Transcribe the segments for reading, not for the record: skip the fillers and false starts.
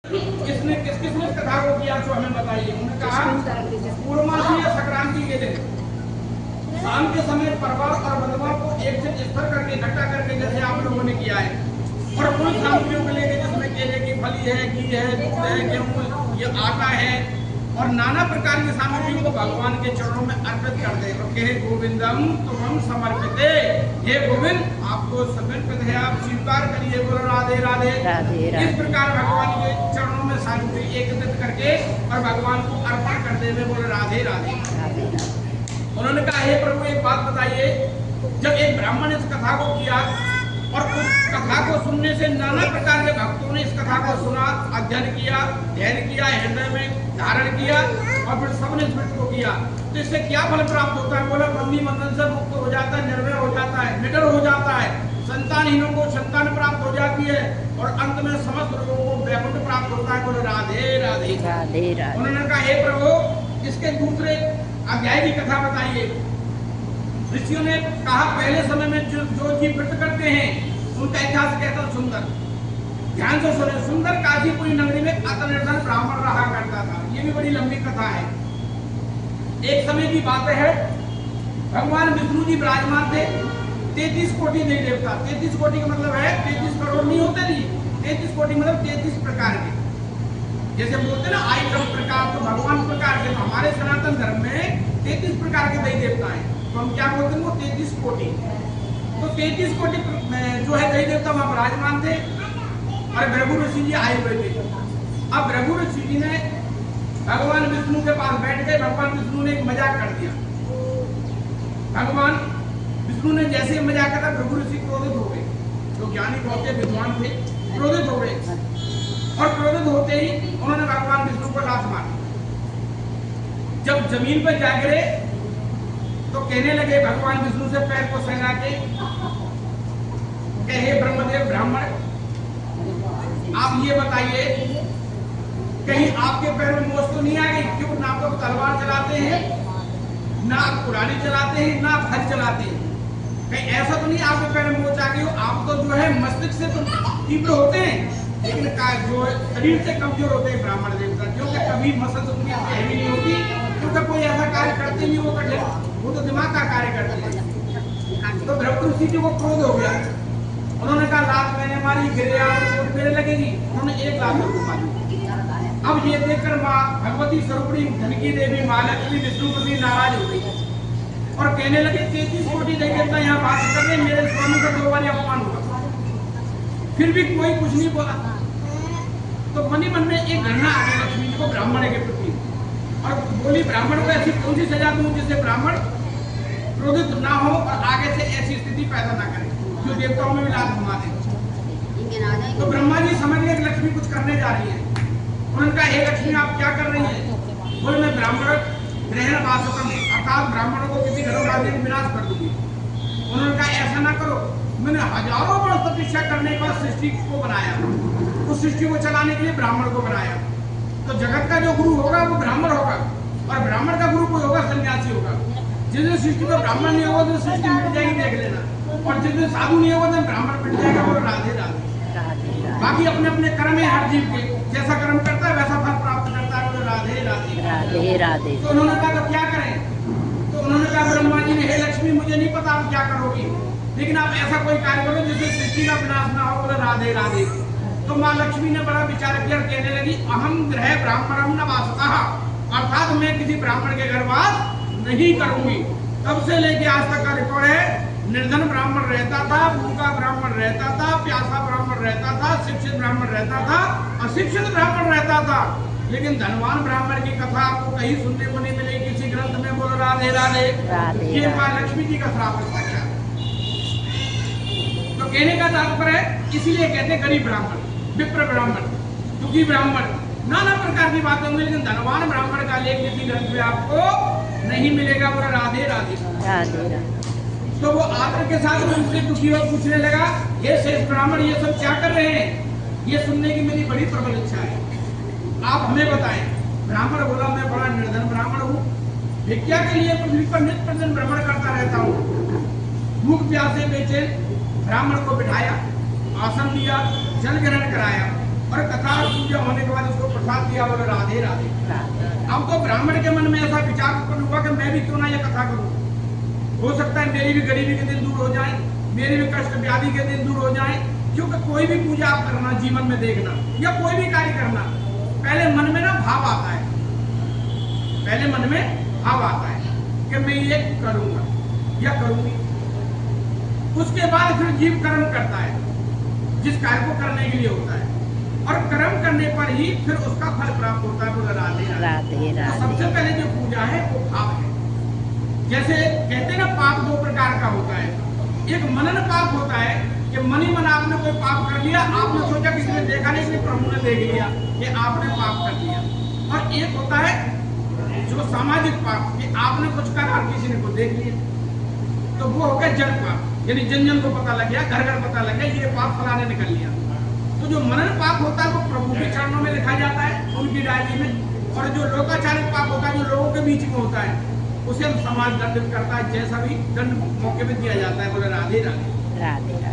किसने किस किसने इस कथा को किया तो हमें बताइए। उन्होंने कहा पूर्णमासी या संक्रांति के दिन शाम के समय परवा और बंधुआ को एक से स्तर करके इकट्ठा करके जैसे आप लोगों ने किया है, और कुल सामग्रियों को लेकर जिसमें केले की फली है, घी है, दूध है, गेहूं, ये आटा है और नाना प्रकार की सामग्रियों को भगवान के चरणों में अर्पित कर दे और कहे गोविंदम तुम समर्पित, हे गोविंद आपको समर्पित है, आप स्वीकार करिए, बोलो राधे राधे। इस प्रकार भगवान के चरणों में सामग्री एकत्रित करके और भगवान को अर्पण कर दे, बोलो राधे राधे। उन्होंने कहा हे प्रभु एक बात बताइए, जब एक ब्राह्मण इस कथा को किया और उस कथा को सुनने से नाना प्रकार के भक्तों ने इस कथा को सुना, अध्ययन किया, ध्यान किया, हृदय में धारण किया और फिर सबने स्मृत को किया, तो इससे क्या फल प्राप्त होता है? बोला बंदी बंधन से मुक्त हो जाता है, निर्भय हो जाता है, निडर हो जाता है, संतानहीनों को संतान प्राप्त हो जाती है और अंत में समस्त लोगों को वैकुंठ प्राप्त होता है। बोले राधे राधे राधे राधे। उन्होंने कहा हे प्रभु इसके दूसरे अध्याय की कथा बताइए। ऋषियों ने कहा पहले समय में जो जीव व्रत करते हैं उनका इतिहास कहता सुंदर, ध्यान से सुने। सुंदर काशीपुरी नगरी में अतनिर्धन ब्राह्मण रहा करता था। ये भी बड़ी लंबी कथा है। एक समय की बात है, भगवान विष्णु जी विराजमान थे, 33 कोटि देवी देवता। 33 कोटि का मतलब है 33 करोड़ नहीं होते नहीं, 33 कोटि मतलब 33 प्रकार के, जैसे बोलते ना आइटम प्रकार, तो भगवान प्रकार के। तो हमारे सनातन धर्म में 33 प्रकार के देवी देवता हैं, तो हम क्या बोलते हैं वो 33 कोटि। तो 33 कोटि जो है देवी देवता वहां विराजमान थे और भृगु ऋषि जी आए हुए थे। अब भृगु ऋषि जी ने भगवान विष्णु के पास बैठ गए। भगवान विष्णु ने एक मजाक कर दिया। भगवान विष्णु ने जैसे मजाक किया भृगु ऋषि क्रोधित हो गए, जो ज्ञानी बहुत विद्वान थे, क्रोधित हो गए और क्रोधित होते ही उन्होंने भगवान विष्णु को लात मारी। जब जमीन पर जा गिरे तो कहने लगे भगवान विष्णु से पैर को सहला के, हे ब्रह्मदेव ब्राह्मण आप ये बताइए कहीं आपके पैर में मोच तो नहीं आ गई? क्यों ना तो तलवार चलाते हैं, ना कुरानी चलाते हैं, ना फल चलाते हैं, कहीं ऐसा तो नहीं आपके पैर में मोच आ गई हो? आप तो जो है मस्तिष्क से तो तीव्र होते हैं, लेकिन जो शरीर से कमजोर होते हैं ब्राह्मण देवता, क्योंकि कभी मसल उनकी हैवी नहीं होती, क्योंकि कोई ऐसा कार्य करते नहीं, वो कठिन, वो तो दिमाग का कार्य करते हैं। तो भृगु ऋषि जी को क्रोध हो गया। उन्होंने कहा लात मैंने मारी, गिरे आप चोट मेरे लगेगी। उन्होंने एक लात को मारी। अब ये देखकर माँ भगवती स्वरूपणी धनकी देवी माँ लक्ष्मी विष्णु प्रति नाराज हो गई और कहने लगे 33 कोटि देवी देवता यहाँ बात कर रहे, मेरे स्वामी का 2 बार अपमान हुआ, फिर भी कोई कुछ नहीं बोला। तो मन ही मन में एक घृणा आ गई लक्ष्मी जी को ब्राह्मण के प्रति और बोली ब्राह्मण को ऐसी कौन सी सजा दूं जिससे ब्राह्मण क्रोधित ना हो और आगे से ऐसी स्थिति पैदा ना करे जो देवताओं में भी लाभ घुमा दे। तो ब्रह्मा जी समझ गए कि लक्ष्मी कुछ करने जा रही है। उन्होंने कहा हे लक्ष्मी आप क्या कर रही है? बोले मैं ब्राह्मण ग्रहण वासकम, अर्थात ब्राह्मणों को किसी धर्म राज्य में विनाश कर दूंगी। उन्होंने कहा ऐसा ना करो, मैंने हजारों वर्ष तपस्या करने के बाद सृष्टि को बनाया, उस सृष्टि को चलाने के लिए ब्राह्मण को बनाया। तो जगत का जो गुरु होगा वो ब्राह्मण होगा और ब्राह्मण का गुरु कोई होगा सन्यासी होगा। जिस दिन सृष्टि में ब्राह्मण नहीं होगा तो सृष्टि मिट जाएगी, देख लेना, और जिस दिन साधु नहीं होगा तो ब्राह्मण मिट जाएगा। वो राधे राधे। बाकी अपने अपने कर्म है, हर जीव के जैसा कर्म करता है वैसा फल प्राप्त करता है। वो राधे राधे राधे राधे। तो उन्होंने कहा तो क्या करें? तो उन्होंने कहा ब्रह्मा जी ने हे लक्ष्मी मुझे नहीं पता आप क्या करोगी, लेकिन आप ऐसा कोई कार्य करो जिससे सृष्टि का विनाश ना हो। बोले राधे राधे। तो माँ लक्ष्मी ने बड़ा विचार किया, कहने लगी अहम गृह ब्राह्मणम न वासतः, अर्थात मैं किसी ब्राह्मण के घर वास नहीं करूंगी। तब से लेके आज तक का रिकॉर्ड है, निर्धन ब्राह्मण रहता था, भूखा ब्राह्मण रहता था, प्यासा ब्राह्मण रहता था, शिक्षित ब्राह्मण रहता था, अशिक्षित ब्राह्मण रहता था, लेकिन धनवान ब्राह्मण की कथा आपको कहीं सुनने को नहीं मिलेगी किसी ग्रंथ में। बोलो राधे राधे। ये माँ लक्ष्मी जी का श्राप है। तो कहने का तात्पर्य है, इसीलिए कहते गरीब ब्राह्मण, विप्र ब्राह्मण, दुखी ब्राह्मण, नाना प्रकार की बातें होंगी, लेकिन धनवान ब्राह्मण का लेख किसी ग्रंथ में आपको नहीं मिलेगा। बोलो राधे राधे राधे। तो वो आदर के साथ उनसे दुखी होकर पूछने लगा, ये शेष ब्राह्मण ये सब क्या कर रहे हैं? ये सुनने की मेरी बड़ी प्रबल इच्छा है, आप हमें बताएं। ब्राह्मण बोला मैं बड़ा निर्धन ब्राह्मण हूँ, भिक्षा के लिए पृथ्वी पर नित्य प्रतिदिन भ्रमण करता रहता हूँ। भूख प्यासे बेचैन ब्राह्मण को बिठाया, आसन दिया, जल ग्रहण कराया और कथा पूजा होने के बाद प्रसाद दिया, बोले राधे राधे। अब तो ब्राह्मण के मन में ऐसा विचार उत्पन्न हुआ कि मैं भी क्यों ना ये कथा करूं, हो सकता है मेरी भी गरीबी के दिन दूर हो जाए, मेरी भी कष्ट व्याधि के दिन दूर हो जाए। क्योंकि कोई भी पूजा आप करना, जीवन में देखना या कोई भी कार्य करना, पहले मन में ना भाव आता है, पहले मन में भाव आता है कि मैं ये करूंगा या करूंगी। उसके बाद फिर जीव कर्म करता है जिस कार्य को करने के लिए होता है, और कर्म करने पर ही फिर उसका फल प्राप्त होता है। बोला राधे राधे। तो सबसे पहले जो पूजा है वो भाव है। जैसे कहते हैं ना, पाप दो प्रकार का होता है। एक मनन पाप होता है कि मन ही मन आपने कोई पाप कर लिया, आपने सोचा किसी ने देखा नहीं, इसलिए प्रभु ने देख लिया कि आपने पाप कर लिया। और एक होता है जो सामाजिक पाप, कि आपने कुछ करा और किसी ने को देख लिया, तो वो हो गया जन पाप, यानी जन जन को पता लग गया, घर घर पता लग गया, ये पाप फलाने ने कर लिया। तो जो मनन पाप होता है वो प्रभु के चरणों में लिखा जाता है, उनकी डायरी में। और जो लोकाचारिक पाप होता है, जो लोगों के बीच में होता है, उसे हम समाज दंडित करता है, जैसा भी दंड मौके पे दिया जाता है। बोले राधे राधे।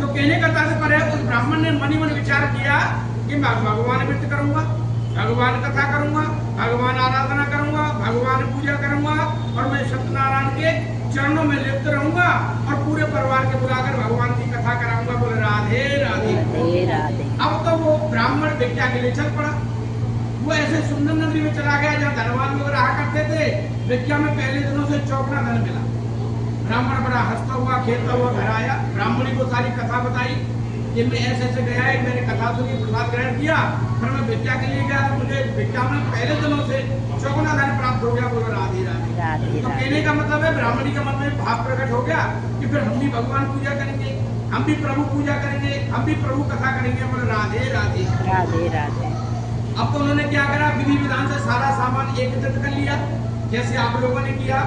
तो कहने का तात्पर्य है, उस ब्राह्मण ने मन ही मन विचार किया कि मैं भगवान व्रत करूंगा, भगवान कथा करूंगा, भगवान आराधना करूंगा, भगवान पूजा करूंगा, और मैं सत्यनारायण के चरणों में लिप्त रहूंगा, और पूरे परिवार के बुलाकर भगवान की कथा कराऊंगा। बोले राधे राधे। अब तो वो ब्राह्मण भिक्षा के लिए चल पड़ा। वो ऐसे सुंदर नगरी में चला गया जहाँ धनवान लोग रहा करते थे। भिक्षा में पहले दिनों से चौगुना धन मिला। ब्राह्मण बड़ा हंसता हुआ खेलता हुआ घर आया, ब्राह्मणी को सारी कथा बताई कि मैं ऐसे गया है, मैंने कथा सुनी, प्रसाद ग्रहण किया, फिर मैं भिक्षा के लिए गया तो मुझे भिक्षा में पहले दिनों से चौगुना धन प्राप्त हो गया। बोलो राधे राधे। तो कहने का मतलब है, ब्राह्मणी का मन में भाव प्रकट हो गया कि फिर हम भी भगवान पूजा करेंगे, हम भी प्रभु पूजा करेंगे, हम भी प्रभु कथा करेंगे। बोलो राधे राधे। अब तो उन्होंने क्या करा, विधि विधान से सारा सामान एकत्रित कर लिया, जैसे आप लोगों ने किया।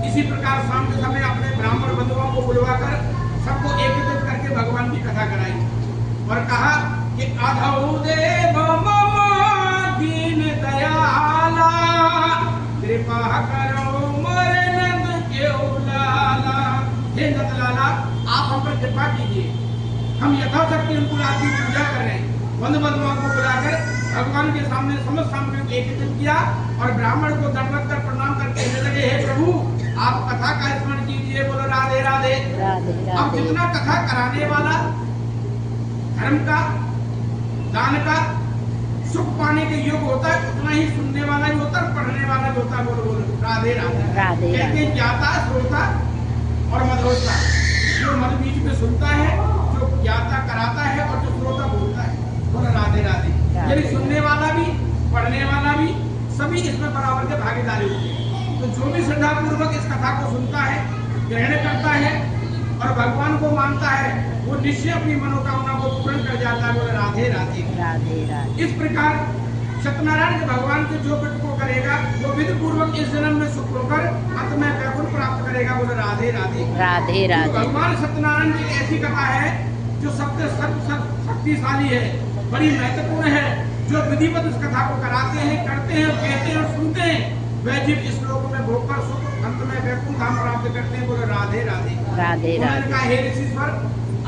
इसी प्रकार शाम के समय अपने ब्राह्मण बंधुओं को बुलवाकर सबको एकत्रित करके भगवान की कथा कराई, और कहा कि अधौ देव मम दीन दयाला, कृपा करो मोरे नंद केउ लाला। हे नंद लाला, आप हम पर कृपा कीजिए, हम यथाशक्ति उनको आपकी पूजा कर रहे हैं। बंधु बंधुओं को बुलाकर भगवान के सामने समस्त सामग्री को एकत्रित किया, और ब्राह्मण को दंडवत कर प्रणाम करके कहने लगे, हे प्रभु आप कथा का स्मरण कीजिए। बोलो राधे राधे। अब जितना कथा कराने वाला धर्म का, दान का, सुख पाने के योग होता है, उतना ही सुनने वाला भी होता है, पढ़ने वाला भी होता है। बोलो बोलो राधे राधे। कहते हैं ज्ञाता, श्रोता और मधोता। जो मध बीच में सुनता है, जो ज्ञाता कराता है, और जो श्रोता बोलता है। बोलो राधे राधे। यानी सुनने वाला भी, पढ़ने वाला भी, सभी इसमें बराबर के भागीदारी होते हैं। तो जो भी श्रद्धा पूर्वक इस कथा को सुनता है, ग्रहण करता है और भगवान को मानता है, वो निश्चय अपनी मनोकामना को पूर्ण कर जाता है। बोले राधे राधे। इस प्रकार सत्यनारायण के भगवान के जो व्रत को करेगा, वो विधि पूर्वक इस जन्म में सुख होकर अंत में वैकुंठ प्राप्त करेगा। बोले राधे राधे। भगवान सत्यनारायण की ऐसी कथा है जो सबसे शक्तिशाली है, बड़ी महत्वपूर्ण है। जो विधिवत इस कथा को कराते हैं, करते हैं, कहते हैं और सुनते हैं, वह जीव इस लोक में भोगकर सुख अंत में वैकुंठ धाम प्राप्त करते हैं। बोले राधे राधे। उन्होंने कहा, हे ऋषिश्वर,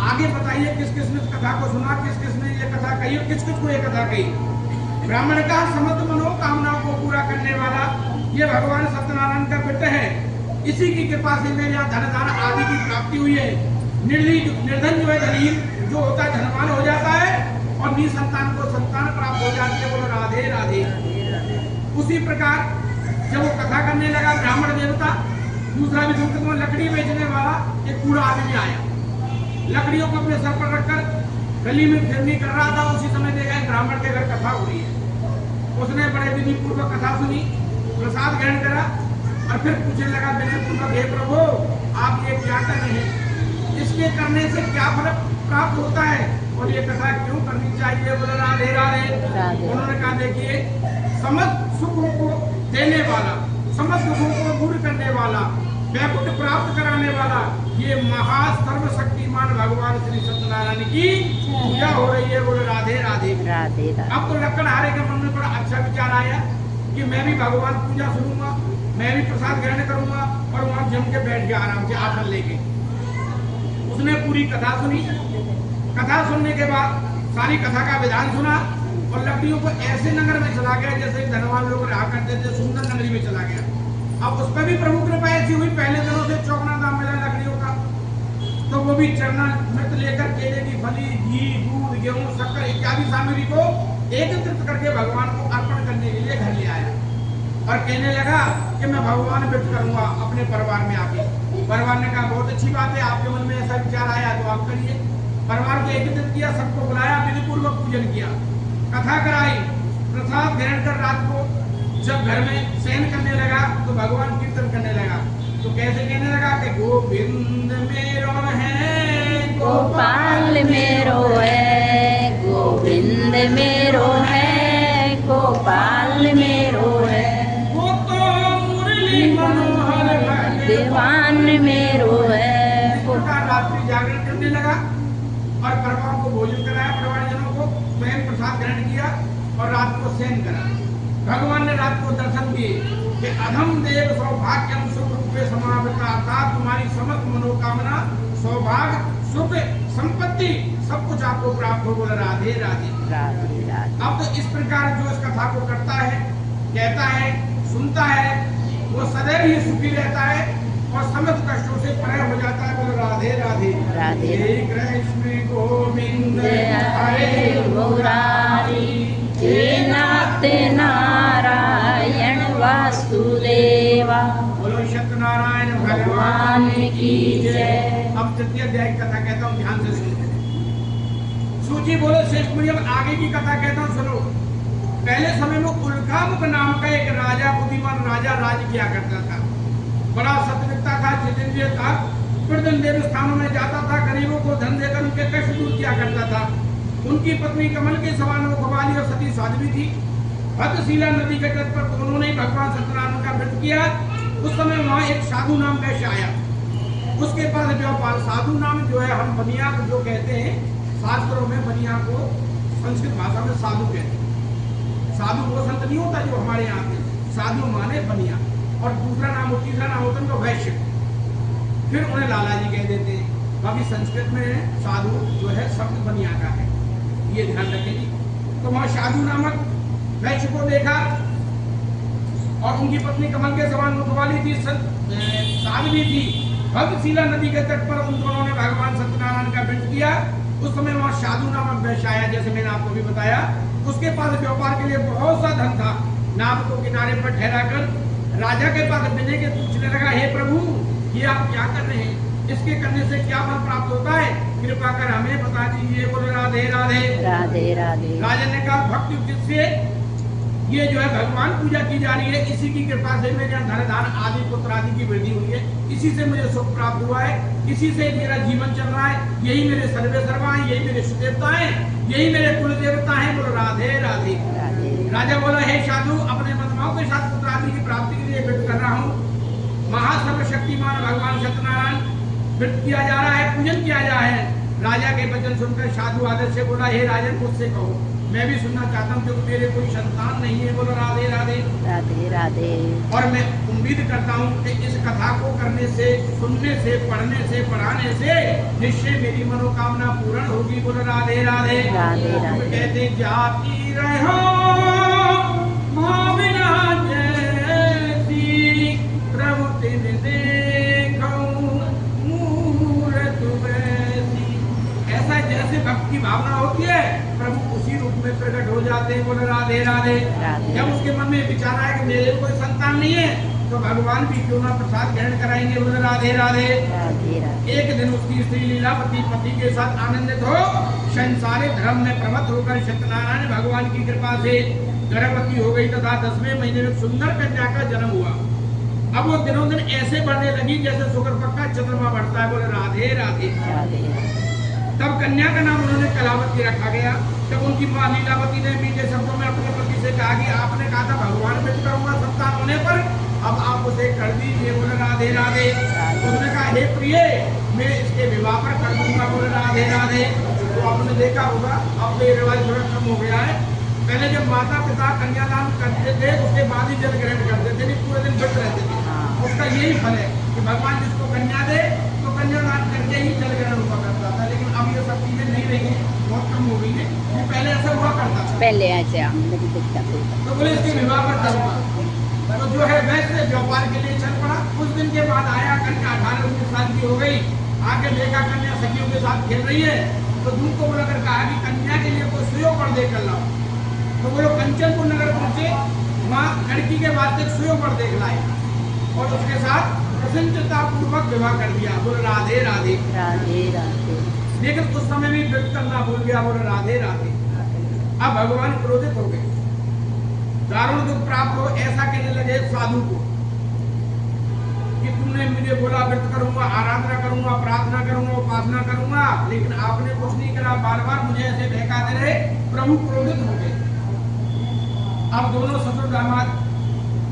आगे बताइए किस किस ने इस कथा को सुना, किस किस ने ये कथा कही और किस किस को ये कथा कही। ब्राह्मण का समस्त मनोकामनाओं को पूरा करने वाला ये भगवान सत्यनारायण का व्रत है। इसी की कृपा से मेरे यहाँ धन धान आदि की प्राप्ति हुई है। निर्धन जो है धनीर जो होता है धनवान हो जाता है, और निसंतान को संतान प्राप्त हो जाती है। बोलो राधे राधे। उसी प्रकार जब वो कथा करने लगा, ब्राह्मण देवता दूसरा भी संकट में लकड़ी बेचने वाला एक बूढ़ा आदमी आया, लकड़ियों को अपने सर पर रखकर गली में फिरनी कर रहा था। उसी समय देखा ब्राह्मण के घर कथा हो रही है। उसने बड़े विधि पूर्वक कथा सुनी, प्रसाद ग्रहण करा, और फिर पूछने लगा विनय पूर्वक, हे प्रभु आप ये क्या कर रहे हैं, इसके करने से क्या फल प्राप्त होता है, और ये कथा क्यों करनी चाहिए। बोले राधे राधे। उन्होंने कहा, देखिए, समस्त सुखों को देने वाला, समस्त दुखों को दूर करने वाला, वैकुंठ प्राप्त कराने वाला ये महासर्वशक्तिमान भगवान श्री सत्यनारायण की पूजा हो रही है। बोले राधे राधे। अब तो लकड़हारे के मन में बड़ा अच्छा विचार आया कि मैं भी भगवान पूजा सुनूंगा, मैं भी प्रसाद ग्रहण करूंगा, और वहां जम के बैठ गया आराम से आसन लेके। उसने पूरी कथा सुनी। कथा सुनने के बाद सारी कथा का विधान सुना, और लकड़ियों को ऐसे नगर में चला गया जैसे धनवान लोग रहा करते थे, सुंदर नगरी में चला गया। अब उस पर भी प्रभु कृपा ऐसी हुई, पहले दिनों से चौगना दाम मिला लकड़ियों का, तो वो भी चरना मृत लेकर केले की फली, घी, दूध, गेहूं, शक्कर इत्यादि सामग्री को एकत्रित करके भगवान को अर्पण करने के लिए घर ले आया और कहने लगा कि मैं भगवान व्यक्त करूंगा अपने परिवार में आके। परिवार ने कहा बहुत अच्छी बात है, आपके मन में ऐसा विचार आया तो आप करिए। परिवार को एकत्रित किया, सबको बुलाया, विधि पूर्वक पूजन किया, कथा कराई, प्रसाद ग्रहण कर रात को जब घर में शयन करने लगा तो भगवान कीर्तन करने लगा। तो कैसे कहने लगा कि गोविंद मेरो है, गोपाल मेरो है, गोविंद मेरो है, गोपाल मेरो है, वो तो मुरली मनोहर दीवान मेरो है। इस प्रकार रात्रि जागरण करने लगा और परिवार को भोजन कराया, परिवारजनों को स्वयं प्रसाद ग्रहण किया और रात को शयन करा। भगवान ने रात को दर्शन दिए कि अधम देव सौभाग्यम सुख रूपे समावृता, अर्थात तुम्हारी समस्त मनोकामना, सौभाग्य, सुख, संपत्ति सब कुछ आपको प्राप्त हो। बोला राधे राधे राधे राधे। अब तो इस प्रकार जो इस कथा को करता है, कहता है, सुनता है, वो सदैव ही सुखी रहता है और समस्त कष्टों से परे हो जाता है। बोलो राधे राधे राधे हे कृष्ण गोविंद हरे मुरारी, हे नाथ नारायण वासुदेवा, बोलो सत्यनारायण भगवान की जय। अब तृतीय अध्याय की कथा कहता हूँ, ध्यान से सुनो। सूची बोलो श्रेष्ठ मुनि, अब आगे की कथा कहता हूँ, सुनो। पहले समय में उल्कामुख नाम का एक राजा, बुद्धिमान राजा राज किया करता था। बड़ा सत्यनिष्ठा था, जितेंद्रिय था, प्रतिदिन देव स्थानों में जाता था, गरीबों को धन देकर उनके कष्ट दूर किया करता था। उनकी पत्नी कमल के समान मुखवाली और सती साध्वी थी। भद्रशिला नदी के तट पर दोनों ने भगवान सत्यनारायण का व्रत किया। उस समय वहाँ एक साधु नाम वैश्य आया, उसके पास व्यापार। साधु नाम जो है, हम बनिया को जो कहते हैं, शास्त्रों में बनिया को संस्कृत भाषा में साधु कहते हैं। साधु वो संत नहीं होता जो हमारे यहाँ पे, साधु माने बनिया, और दूसरा नाम तीसरा नाम होता है उनका वैश्य, फिर उन्हें लाला जी कह देते हैं। बाकी संस्कृत में साधु जो है शब्द बनिया का है, ये ध्यान रखेंगे। तो वहाँ साधु नामक वैश्य को देखा और उनकी पत्नी कमल के समान मुख वाली थी, साध्वी थी। भद्रशिला नदी के तट पर उन दोनों ने भगवान सत्यनारायण का व्रत किया। उस समय वहाँ साधु नामक वैश्य आया, जैसे मैंने आपको भी बताया। उसके पास व्यापार के लिए बहुत सा धन था। नाव को किनारे पर ठहरा कर राजा के पास विनय के पूछने लगा, हे प्रभु, ये आप क्या कर रहे हैं? इसके करने से क्या फल प्राप्त होता है? कृपा कर हमें बता दीजिए। बोलो राधे राधे राधे राधे। राजा ने कहा, भक्ति उचित से ये जो है भगवान पूजा की जा रही है, इसी की कृपा से मेरे यहाँ धन धान आदि पुत्र आदि की वृद्धि हुई है, इसी से मुझे सुख प्राप्त हुआ है, इसी से मेरा जीवन चल रहा है, यही मेरे सर्वे सर्वा हैं, यही मेरे सुदेवता हैं, यही मेरे कुल देवता हैं। बोलो राधे राधे। राजा बोला, हे साधु, अपने मतमाओं के साथ पुत्र आदि की प्राप्ति के लिए व्रत कर रहा हूँ। महासर्वशक्तिमान भगवान सत्यनारायण व्रत किया जा रहा है, पूजन किया जा रहा है। राजा के वचन सुनकर साधु आदर से बोला, हे राजन, मुझसे कहो, मैं भी सुनना चाहता हूँ, क्योंकि मेरे कोई संतान नहीं है। बोलो राधे राधे राधे राधे। और मैं उम्मीद करता हूँ कि इस कथा को करने से, सुनने से, पढ़ने से, पढ़ाने से निश्चय मेरी मनोकामना पूर्ण होगी। बोलो राधे राधे राधे राधे। कहते जाती रहो भावना जैसी, प्रभु तिन देखूं मूरत वैसी। ऐसा जैसे भक्ति की भावना होती है, प्रभु उसी रूप में प्रकट हो जाते हैं। बोलो राधे राधे। जब उसके मन में विचार आया कि मेरे कोई संतान नहीं है, तो भगवान भी क्यों ना प्रसाद ग्रहण कराएंगे। बोलो राधे राधे। एक दिन उसकी स्त्री लीलावती पति के साथ आनंदित हो संसारिक धर्म में प्रमत्त होकर सत्यनारायण भगवान की कृपा से गर्भवती हो गई तथा 10वें महीने में सुंदर कन्या का जन्म हुआ। अब वो दिनों दिन ऐसे बढ़ने लगी जैसे शुक्र पक्का चंद्रमा बढ़ता है। बोले राधे राधे। तब कन्या का नाम उन्होंने कलावती रखा गया। जब उनकी मां लीलावती ने मीठे शब्दों में अपने पति से कहा कि आपने कहा था भगवान व्रत करूंगा संतान होने पर, अब आप उसे कर दीजिए। बोले राधे राधे। उसने कहा, हे प्रिय, मैं इसके विवाह पर कर दूंगा। बोले राधे राधे। तो आपने देखा होगा, अब तो ये रिवाज थोड़ा कम हो गया है। पहले जब माता पिता कन्यादान करते थे, उसके बाद ही जल ग्रहण करते थे, नहीं पूरे दिन व्रत रहते थे। उसका यही फल है कि भगवान जिसको कन्या दे तो कन्यादान करके ही जल ग्रहण हुआ करता था। लेकिन अब ये सब चीजें नहीं रही, बहुत कम हो गई है। ये पहले ऐसा हुआ करता था। पहले ऐसे हमने भी देखा था। तो बोले इसके विवाह पर चलूंगा। तो जो है वैसे व्यापार के लिए चल पड़ा। कुछ दिन के बाद आया, कन्या 18-19 साल की हो गई। आगे देखा कन्या सखियों के साथ खेल रही है, तो दूध को बुलाकर कहा कि कन्या के लिए कोई सुयो पर देकर लाओ। तो वो लोग कंचनपुर नगर पहुंचे, वहाँ लड़की के वास्ते सुयो पर देख लाए और उसके साथ प्रसन्नता पूर्वक विवाह कर दिया। बोले राधे राधे। राधे राधे। लेकिन उस समय भी व्यक्त करना भूल गया, बोले राधे राधे। अब भगवान क्रोधित हो गए, दारुण दुख प्राप्त हो, ऐसा कहने लगे साधु को कि तुमने मुझे बोला व्रत करूंगा, आराधना करूंगा, प्रार्थना करूंगा, उपासना करूंगा, लेकिन आपने कुछ नहीं करा, बार बार मुझे ऐसे बहकाते रहे। प्रभु क्रोधित हो गए। अब दोनों ससुर दामाद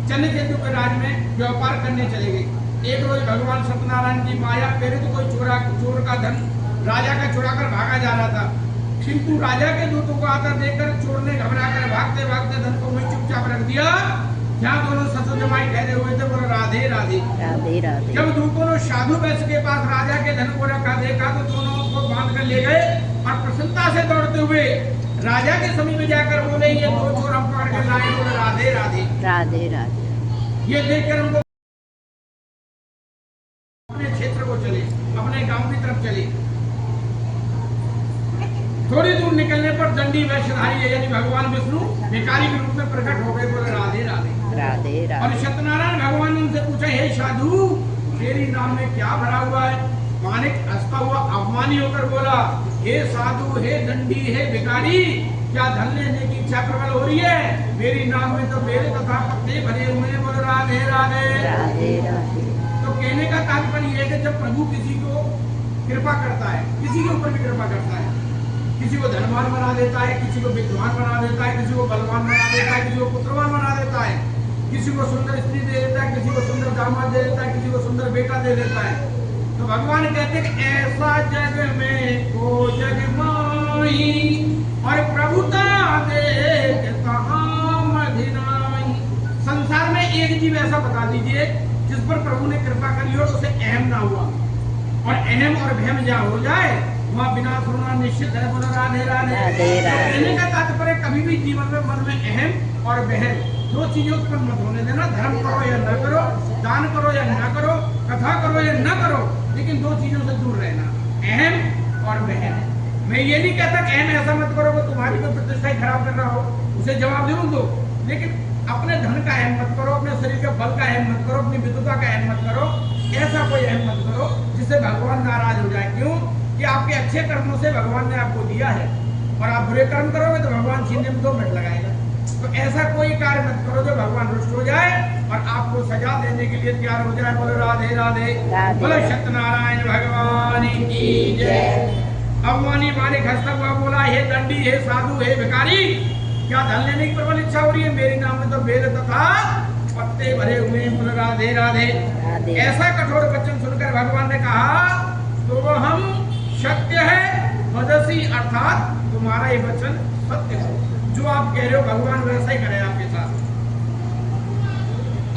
चंद्रकेतु के राज में व्यापार करने चले गए। एक रोज भगवान सत्यनारायण की माया प्रेरित कोई चोर का धन राजा का चुरा कर भागा जा रहा था, किंतु राजा के दूतों को आता देखकर चोर ने घबराकर भागते भागते धन को वहीं चुपचाप रख दिया जहाँ दोनों ससुर जमाई ठहरे हुए थे। बोले राधे राधे। राधे राधे। जब दूतों ने साधु वैश्य के पास राजा के धन को रखा देखा तो दोनों को बांध कर ले गए और प्रसन्नता से दौड़ते हुए राजा के समीप जाकर बोले ये दो चोर हम पकड़ कर लाए। बोले राधे राधे। राधे राधे। ये देखकर हमको अपने क्षेत्र को चले, अपने गांव की तरफ चले। थोड़ी दूर निकलने पर दंडी वैश्यधारी यानी भगवान विष्णु भिखारी के रूप में प्रकट हो गए। बोले राधे राधे। राधे राधे। और सत्यनारायण भगवान ने उनसे पूछा, हे साधु तेरी नाम में क्या भरा हुआ है? मानिक हंसता हुआ अवमानी होकर बोला, हे साधु, हे दंडी, हे भिखारी, क्या धन लेने की इच्छा प्रबल हो रही है? मेरी नाम में तो बेल तथा पत्ते भरे हुए हैं। बोले राधे राधे। राधे राधे। तो कहने का तात्पर्य यह है कि जब प्रभु किसी को कृपा करता है, किसी के ऊपर भी कृपा करता है, किसी को धनवान बना देता है, किसी को विद्वान बना देता है, किसी को बलवान बना देता है, किसी को पुत्रवान बना देता है, किसी को सुंदर स्त्री दे देता है, किसी को सुंदर दामाद दे देता है, किसी को सुंदर बेटा दे देता है। तो भगवान कहते हैं कि ऐसा जग में को जग माही और प्रभुता देखता मधिनाई। संसार में एक जीव ऐसा बता दीजिए जिस पर प्रभु ने कृपा करी हो, उसे अहम ना हुआ, और अहम और भयम जहाँ हो जाए वहाँ विनाश होना निश्चित है। बोलो राधे राधे। कहने का तात्पर्य कभी भी जीवन में मन में अहम और बहम दो चीजों उत्पन्न मत होने देना। धर्म करो या न करो, दान करो या न करो, कथा करो या न करो, लेकिन दो चीजों से दूर रहना, अहम और बहम। मैं ये नहीं कहता कि अहम ऐसा मत करो कि तुम्हारी कोई प्रतिष्ठा खराब कर रहा हो, उसे जवाब जरूर दो, लेकिन अपने धन का अहम मत करो, अपने शरीर के बल का अहम मत करो, अपनी विद्वता का अहम मत करो। ऐसा कोई अहम मत करो जिससे भगवान नाराज हो जाए। क्यों? कि आपके अच्छे कर्मों से भगवान ने आपको दिया है, और आप बुरे कर्म करोगे तो भगवान छीनने में 2 मिनट लगाएगा। तो ऐसा कोई कार्य मत करो जो भगवान रुष्ट हो जाए और आपको सजा देने के लिए तैयार हो जाए। बोलो राधे राधे। बोलो सत्यनारायण भगवान की जय। अवमानी मालिक हंसता हुआ बोला, हे दंडी, हे साधु, हे भिखारी, क्या धन लेने की प्रबल इच्छा हो रही है? मेरी नाम में तो बेल तथा पत्ते भरे हुए हैं। बोलो राधे राधे। ऐसा कठोर वचन सुनकर भगवान ने कहा, तो हम सत्य है वदसी, अर्थात तुम्हारा ये वचन सत्य है, जो आप कह रहे हो भगवान वैसा ही करे आपके साथ।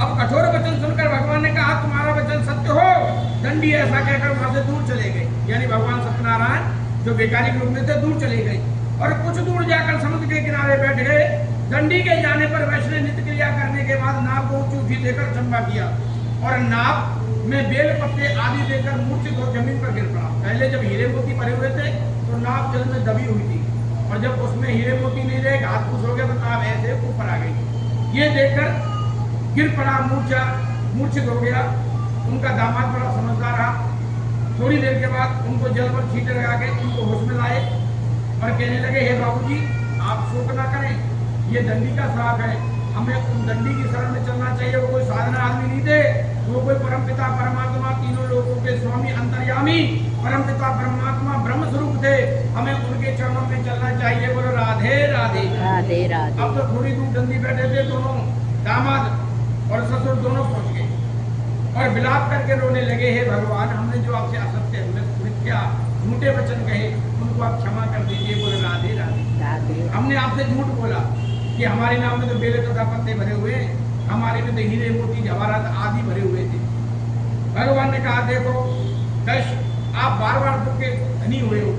अब कठोर वचन सुनकर भगवान ने कहा, तुम्हारा वचन सत्य हो। दंडी ऐसा कहकर वहां से दूर चले गए, यानी भगवान सत्यनारायण जो भिखारी के रूप में थे दूर चले गए, और कुछ दूर जाकर समुद्र के किनारे बैठ गए। दंडी के जाने पर वैष्णव नित्य क्रिया करने के बाद नाव को ऊंची देकर चंबा किया, और नाव में बेल पत्ते आदि देकर मूर्छित हो जमीन पर गिर पड़ा। पहले जब हीरे मोती भरे हुए थे तो नाव जल में दबी हुई थी, और जब उसमें हीरे मोती नहीं रहे, घास फूस हो गया, तो नाव ऐसे ऊपर आ गई। ये देखकर गिर पड़ा, मूर्छित हो गया। उनका दामाद बड़ा समझदार रहा। थोड़ी देर के बाद उनको जल पर छींटे लगा के उनको होश में लाए और कहने लगे, हे बाबूजी, आप शोक ना करें, ये दंडी का श्राप है, हमें उन दंडी की शरण में चलना चाहिए। वो कोई साधारण आदमी नहीं थे, वो कोई परमपिता परमात्मा, तीनों लोगों के स्वामी अंतर्यामी परमपिता परमात्मा ब्रह्म स्वरूप थे, हमें उनके चरणों में चलना चाहिए। बोलो राधे राधे। राधे राधे। अब तो थोड़ी दूर दंडी बैठे थे, दोनों दामाद और ससुर दोनों पहुंच गए और विलाप करके रोने लगे, हे भगवान, हमने जो आपसे असत्य मिथ्या झूठे वचन कहे उनको आप क्षमा कर दीजिए। बोले राधे राधे। हमने आपसे झूठ बोला कि हमारे नाम में तो बेले तथा पत्ते भरे हुए, हमारे में तो हीरे मोती जवाहरात आदि भरे हुए थे। भगवान ने कहा, देखो दश, आप बार बार दुख के धनी हुए हो,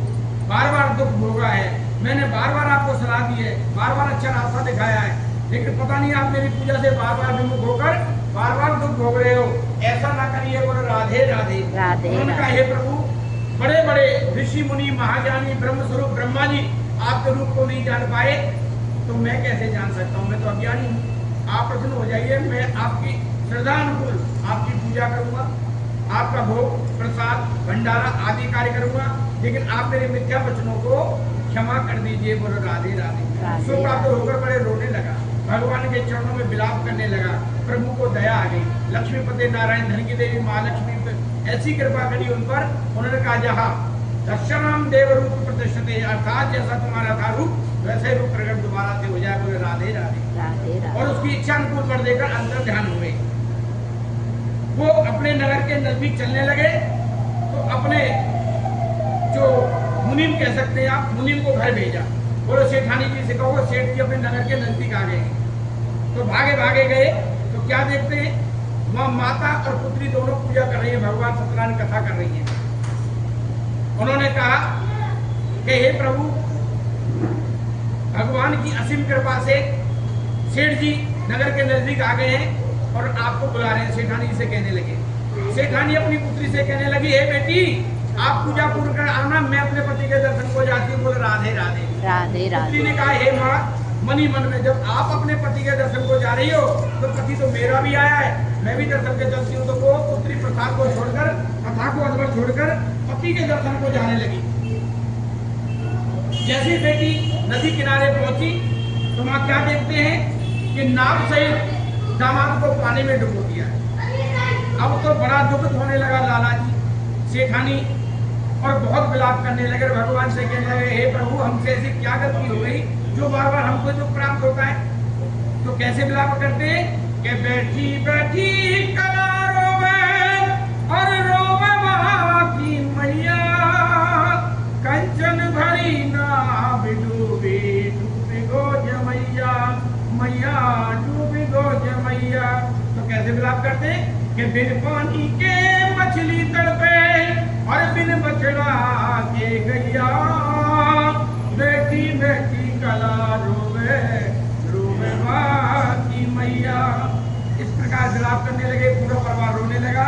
बार बार दुख भोगा है, मैंने बार बार आपको सलाह दी है, बार बार अच्छा रास्ता दिखाया है, लेकिन पता नहीं आप मेरी पूजा से बार बार विमुख होकर बार बार दुख भोग रहे हो। ऐसा ना करिए। बोलो राधे राधे। राधे उन्होंने कहा, हे प्रभु, बड़े बड़े ऋषि मुनि महाज्ञानी ब्रह्म स्वरूप ब्रह्मा जी आपके रूप को नहीं जान पाए, तो मैं कैसे जान सकता हूँ? मैं तो अज्ञानी हूँ। आप प्रसन्न हो जाइए, मैं आपकी श्रद्धा अनुकूल आपकी पूजा करूंगा, आपका भोग प्रसाद भंडारा आदि कार्य करूंगा, लेकिन आप मेरे मिथ्या वचनों को क्षमा कर दीजिए। बोलो राधे राधे। सो प्राप्त होकर बड़े रोने लगा, भगवान के चरणों में विलाप करने लगा। प्रभु को दया आ गई। लक्ष्मीपति नारायण धन की देवी माँ लक्ष्मी पर ऐसी कृपा करी उन पर, उन्होंने कहा, जहाँ दर्शनम देव रूप प्रतिष्ठते, अर्थात जैसा तुम्हारा था रूप वैसे रूप प्रकट दोबारा से हो जाए। बोले राधे राधे। राधे राधे। और उसकी इच्छा अनुकूल कर देकर अंतर ध्यान हुए। वो अपने नगर के नजदीक चलने लगे, तो अपने जो मुनीम कह सकते हैं आप, मुनीम को घर भेजा। बोलो सेठानी जी से कहो, सेठ जी अपने नगर के नजदीक आ गए। तो भागे भागे गए, तो क्या देखते हैं, वहां माता और पुत्री दोनों पूजा कर रही है, भगवान सत्यनारायण कथा कर रही है। उन्होंने कहा कि हे प्रभु, भगवान की असीम कृपा से सेठ जी नगर के नजदीक आ गए हैं और आपको बुला रहे हैं। सेठानी जी से कहने लगे, सेठानी अपनी पुत्री से कहने लगी, हे बेटी, आप पूजा पूर्ण कर आना, मैं अपने पति के दर्शन को जाती हूँ। बोले राधे राधे। राधे राधे। पुत्री ने कहा, हे माँ, मनी मन में जब आप अपने पति के दर्शन को जा रही हो, तो पति तो मेरा भी आया है, मैं भी दर्शन के चलती हूँ। तो वो पुत्री प्रसाद को छोड़कर, कथा को अधवर छोड़कर पति के दर्शन को जाने लगी। जैसी बेटी नदी किनारे पहुंची, तो वहां क्या देखते हैं कि नाव सहित दामाद को पानी में डुबो दिया है। अब तो बड़ा दुखद होने लगा लाला जी। सेठानी और बहुत विलाप करने लगे, भगवान से कहने लगे, हे प्रभु, हमसे ऐसी क्या गलती हो गई जो बार बार हमको दुख प्राप्त होता है? तो कैसे विलाप करते हैं कि बैठी बैठी कला रोवे और रोवे वहां की मैया, कंचन भरी नाव डूबी डूबी गो जमैया, मैया डूबी गो जमैया। तो कैसे विलाप करते हैं कि बिन पानी के मछली तड़पे और बिन बछड़ा के गैया, बेटी बेटी कला रोवे रोवे की मैया। इस प्रकार विलाप करने लगे, पूरा परिवार रोने लगा।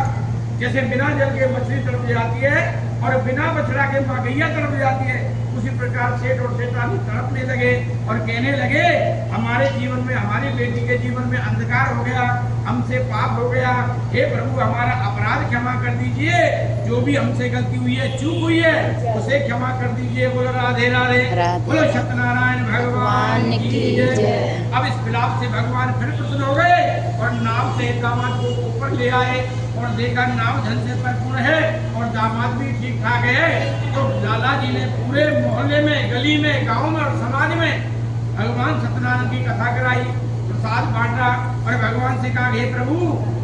जैसे बिना जल के मछली तड़प जाती है और बिना बछड़ा के गैया तड़प जाती है, उसी प्रकार सेठ और सेठानी तड़पने लगे और कहने लगे, हमारे जीवन में, हमारी बेटी के जीवन में अंधकार हो गया, हमसे पाप हो गया। हे प्रभु, हमारा अपराध क्षमा कर दीजिए, जो भी हमसे गलती हुई है, चूक हुई है, उसे क्षमा कर दीजिए। बोलो राधे राधे। बोलो सत्यनारायण भगवान की जय। अब इस विलाप से भगवान फिर प्रसन्न हो गए और नाव से दामाद को ऊपर ले आए और देखा नाव धन से परिपूर्ण है और दामाद भी ठीक ठाक है। तो लाला जी ने पूरे मोहल्ले में, गली में, गांव में और समाज में भगवान सत्यनारायण की कथा कराई, प्रसाद बांटा और भगवान से कहा, हे प्रभु,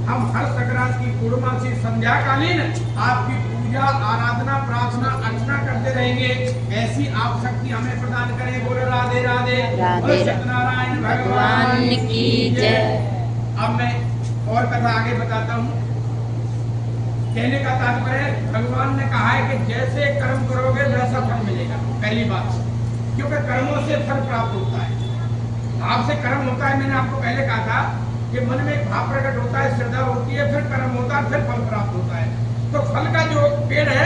हम हर संक्रांत की पूर्णमासी संध्या कालीन आपकी पूजा आराधना प्रार्थना अर्चना करते रहेंगे, ऐसी आप शक्ति हमें प्रदान करें। बोलो राधे राधे। बोलो सत्यनारायण भगवान की जय। अब मैं और कथा आगे बताता हूँ। कहने का तात्पर्य, भगवान ने कहा है कि जैसे कर्म करोगे वैसा फल मिलेगा। पहली बात, क्योंकि कर्मों से फल प्राप्त होता है, भाव से कर्म होता है। मैंने आपको पहले कहा था कि मन में एक भाव प्रकट होता है, श्रद्धा होती है, फिर कर्म होता है, फिर फल प्राप्त होता है। तो फल का जो पेड़ है